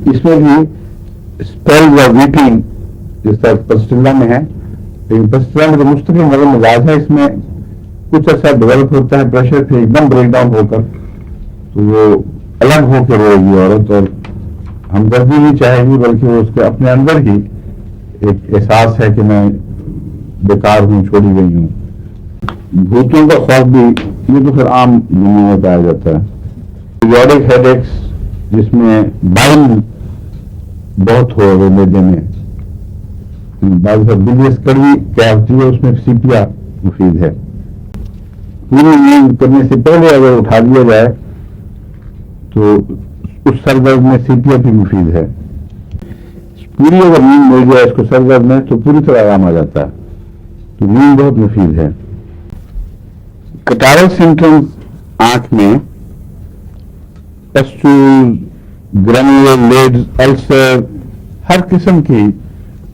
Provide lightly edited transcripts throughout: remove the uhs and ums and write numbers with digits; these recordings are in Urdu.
اس میں بھی اسپیلز اور ویپنگ جس طرح پسٹیلا میں ہے، لیکن پسٹیلا میں جو مستقل نظر مزاج ہے، اس میں کچھ عرصہ ڈیولپ ہوتا ہے پریشر، پھر ایک دم بریک ڈاؤن ہو کر تو وہ الگ ہو کے روئے گی عورت، اور ہمدردی نہیں چاہے گی، بلکہ وہ اس کے اپنے اندر ہی ایک احساس ہے کہ میں بیکار ہوں، چھوڑی گئی ہوں۔ بھوتوں کا خوف بھی یہ تو پھر عام دنیا میں پایا جاتا ہے۔ پیریوڈک ہیڈ ایکس جس میں بائل بہت ہو گئے میدے میں، بعض بلیس کڑوی کیا ہوتی ہے، اس میں سیپیا مفید ہے۔ پوری نیند کرنے سے پہلے اگر اٹھا دیا جائے تو اس سر درد میں سیپیا بھی مفید ہے۔ پوری اگر نیند مل جائے اس کو سر درد میں تو پوری طرح آرام آ جاتا ہے، تو نیند بہت مفید ہے۔ کٹارل سمٹمز آنکھ میں پسچول، گرینیول لیڈز، السر، ہر قسم کی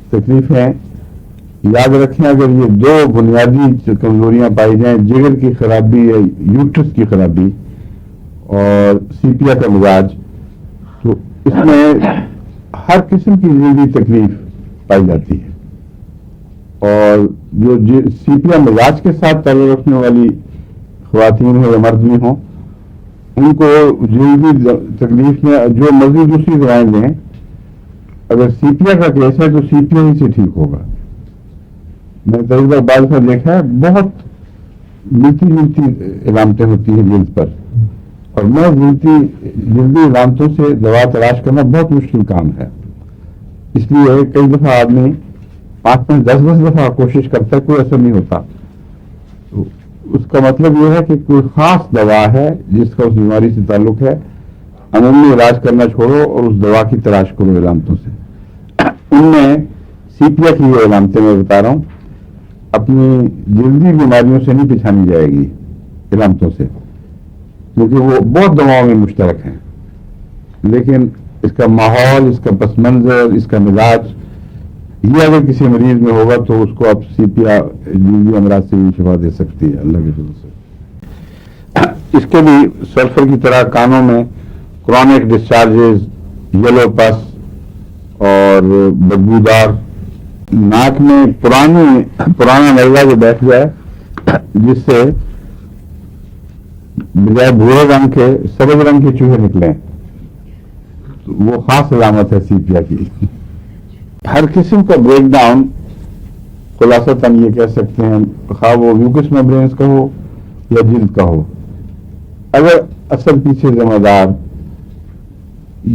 تکلیفیں یاد رکھیں۔ اگر یہ دو بنیادی کمزوریاں پائی جائیں، جگر کی خرابی یا یوٹرس کی خرابی اور سیپیا کا مزاج، تو اس میں ہر قسم کی جلدی تکلیف پائی جاتی ہے۔ اور جو سیپیا مزاج کے ساتھ تعلق رکھنے والی خواتین ہوں یا مرد بھی ہوں، ان کو جلدی تکلیف میں جو مرضی دوسری دوائیں لیں، اگر سیپیا کا کیس ہے تو سیپیا ہی سے ٹھیک ہوگا۔ میں تجربہ بعض کا دیکھا ہے، بہت ملتی جلتی علامتیں ہوتی ہیں جلد پر، اور میں جلدی علامتوں سے دوا تلاش کرنا بہت مشکل کام ہے۔ اس لیے کئی دفعہ آدمی 5-10 دفعہ کوشش کرتا ہے، کوئی اثر نہیں ہوتا۔ تو اس کا مطلب یہ ہے کہ کوئی خاص دوا ہے جس کا اس بیماری سے تعلق ہے، عمومی علاج کرنا چھوڑو اور اس دوا کی تلاش کرو علامتوں سے۔ ان میں سیپیا کی یہ علامتیں میں بتا رہا ہوں، اپنی جلدی بیماریوں سے نہیں پچھانی جائے گی علامتوں سے، کیونکہ وہ بہت دواؤں میں مشترک ہیں، لیکن اس کا ماحول، اس کا پس منظر، اس کا مزاج، یہ اگر کسی مریض میں ہوگا تو اس کو اب سیپیا جلدی امراض سے شفا دے سکتی ہے اللہ کے فضل سے۔ اس کے بھی سلفر کی طرح کانوں میں کرونک ڈسچارجز، یلو پس اور بدبودار، ناک میں پرانا نرلا جو بیٹھ جائے جس سے بجائے بھورے رنگ کے سبز رنگ کے چوہے نکلیں، وہ خاص علامت ہے سیپیا کی۔ ہر قسم کا بریک ڈاؤن خلاصتاً یہ کہہ سکتے ہیں، خواہ وہ میوکس میمبرینز کا ہو یا جلد کا ہو، اگر اصل پیچھے ذمہ دار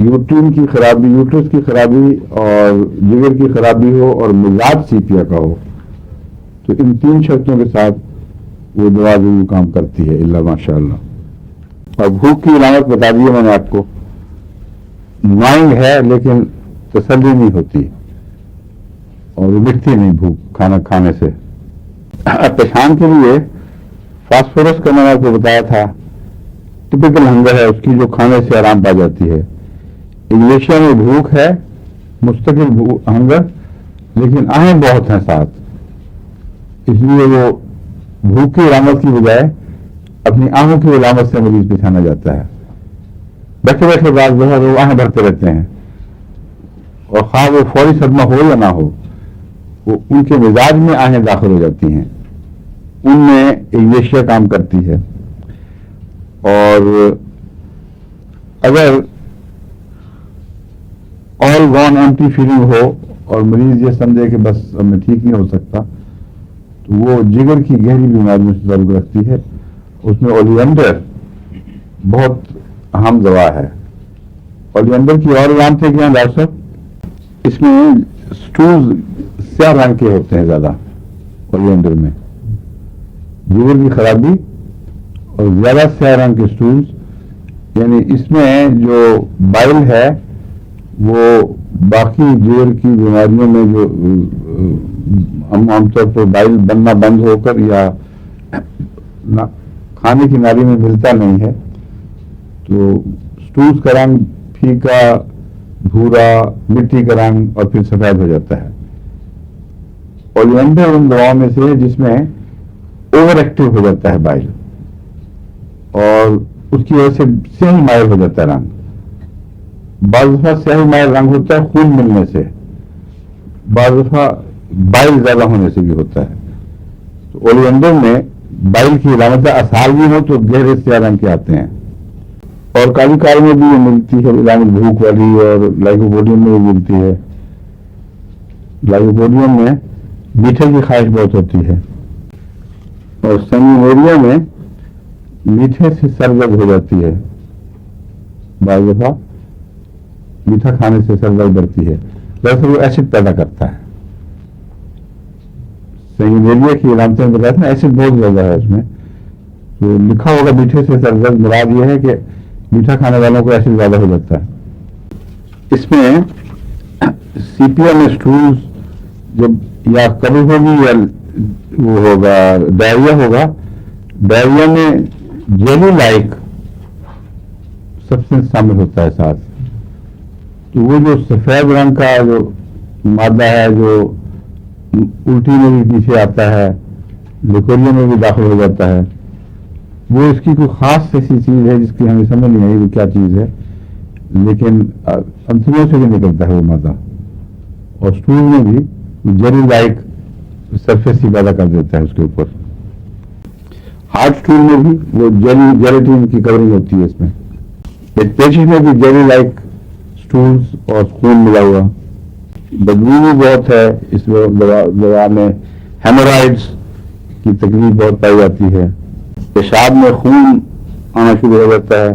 یوٹرین کی خرابی، یوٹرس کی خرابی اور جگر کی خرابی ہو اور مزاج سیپیا کا ہو، تو ان 3 شرطوں کے ساتھ وہ دوا ضرور کام کرتی ہے اللہ ماشاء اللہ۔ اور بھوک کی علامت بتا دی ہے میں نے آپ کو، نوائنگ ہے لیکن تسلی نہیں ہوتی اور مٹتی نہیں بھوک کھانا کھانے سے۔ پیشان کے لیے فاسفورس کا میں نے آپ کو بتایا تھا، ٹپیکل ہنگر ہے اس کی جو کھانے سے آرام پا جاتی ہے۔ انگلیشیا میں بھوک ہے، مستقل ہنگر، لیکن آہیں بہت ہیں ساتھ، اس لیے وہ بھوک کی علامت کی بجائے اپنی آہوں کی علامت سے مریض پچھانا جاتا ہے۔ بیٹھے بیٹھے بعض دفعہ وہ آہیں بھرتے رہتے ہیں، اور خواہ وہ فوری صدمہ ہو یا نہ ہو، وہ ان کے مزاج میں آہیں داخل ہو جاتی ہیں، ان میں انگلیشیا کام کرتی ہے۔ اور اگر آل گون ایمٹی فیلنگ ہو اور مریض یہ سمجھے کہ بس اب میں ٹھیک نہیں ہو سکتا، تو وہ جگر کی گہری بیماریوں سے تعلق رکھتی ہے۔ اس میں اولیینڈر بہت اہم دوا ہے۔ اولیینڈر کی اور علامتیں کیا ہیں ڈاکٹر صاحب؟ اس میں سٹولز سیاہ رنگ کے ہوتے ہیں زیادہ اولیینڈر میں، جگر کی خرابی اور زیادہ سیاہ رنگ کے سٹولز، یعنی اس میں جو بائل ہے وہ باقی جگر کی بیماریوں میں جو عام طور پر بائل بننا بند ہو کر یا کھانے کی نالی میں ملتا نہیں ہے، تو سٹولز کا رنگ پھیکا، بھورا، مٹی کا رنگ اور پھر سفید ہو جاتا ہے۔ اولیینڈر ان دواؤں میں سے جس میں اوور ایکٹیو ہو جاتا ہے بائل، اور اس کی وجہ سے صحیح مائل ہو جاتا ہے رنگ۔ بعض دفعہ سیاہی مائل رنگ ہوتا ہے خون ملنے سے، بعض دفعہ بائل زیادہ ہونے سے بھی ہوتا ہے. تو اولیینڈر میں بائل کی علامتیں اسال بھی ہوں تو گہرے سیاہ رنگ کے آتے ہیں. اور کالی کال میں بھی یہ ملتی ہے علامت بھوک والی، اور لائکوپوڈیم میں بھی ملتی ہے. لائکوپوڈیم میں میٹھے کی خواہش بہت ہوتی ہے، اور سینیموریا میں میٹھے سے سر درد ہو جاتی ہے. بعض دفعہ میٹھا کھانے سے سر درد بڑھتی ہے، ویسے وہ ایسڈ پیدا کرتا ہے. سینیموریا کی علامتیں بتایا تھا، ایسڈ بہت زیادہ ہے اس میں. تو لکھا ہوگا میٹھے سے سر درد، مراد یہ ہے کہ میٹھا کھانے والوں کو ایسڈ زیادہ ہو جاتا ہے. اس میں سی پی ایم اسٹولز جب یا قبل ہوگی یا وہ ہوگا ڈائریا ہوگا، ڈائریا میں جیلی لائک سبسٹنس شامل ہوتا ہے ساتھ. تو وہ جو سفید رنگ کا جو مادہ ہے جو الٹی میں بھی پیچھے آتا ہے، لیکوریا میں بھی داخل ہو جاتا ہے، وہ اس کی کوئی خاص ایسی چیز ہے جس کی ہمیں سمجھ نہیں آئی وہ کیا چیز ہے، لیکن انتھڑیوں سے بھی نکلتا ہے وہ مادہ، اور اسٹول میں بھی جیلی لائک سرفیس ہی پیدا کر دیتا ہے اس کے اوپر. ہارڈ اسٹول میں بھی وہ جیلیٹین کی کورنگ ہوتی ہے. اس میں ایک پیشی میں بھی جیلی لائک اسٹولز اور خون ملا ہوا. بدبو بھی بہت ہے اس دوا میں. ہیمورائڈز کی تکلیف بہت پائی جاتی ہے. پیشاب میں خون آنا شروع ہو جاتا ہے.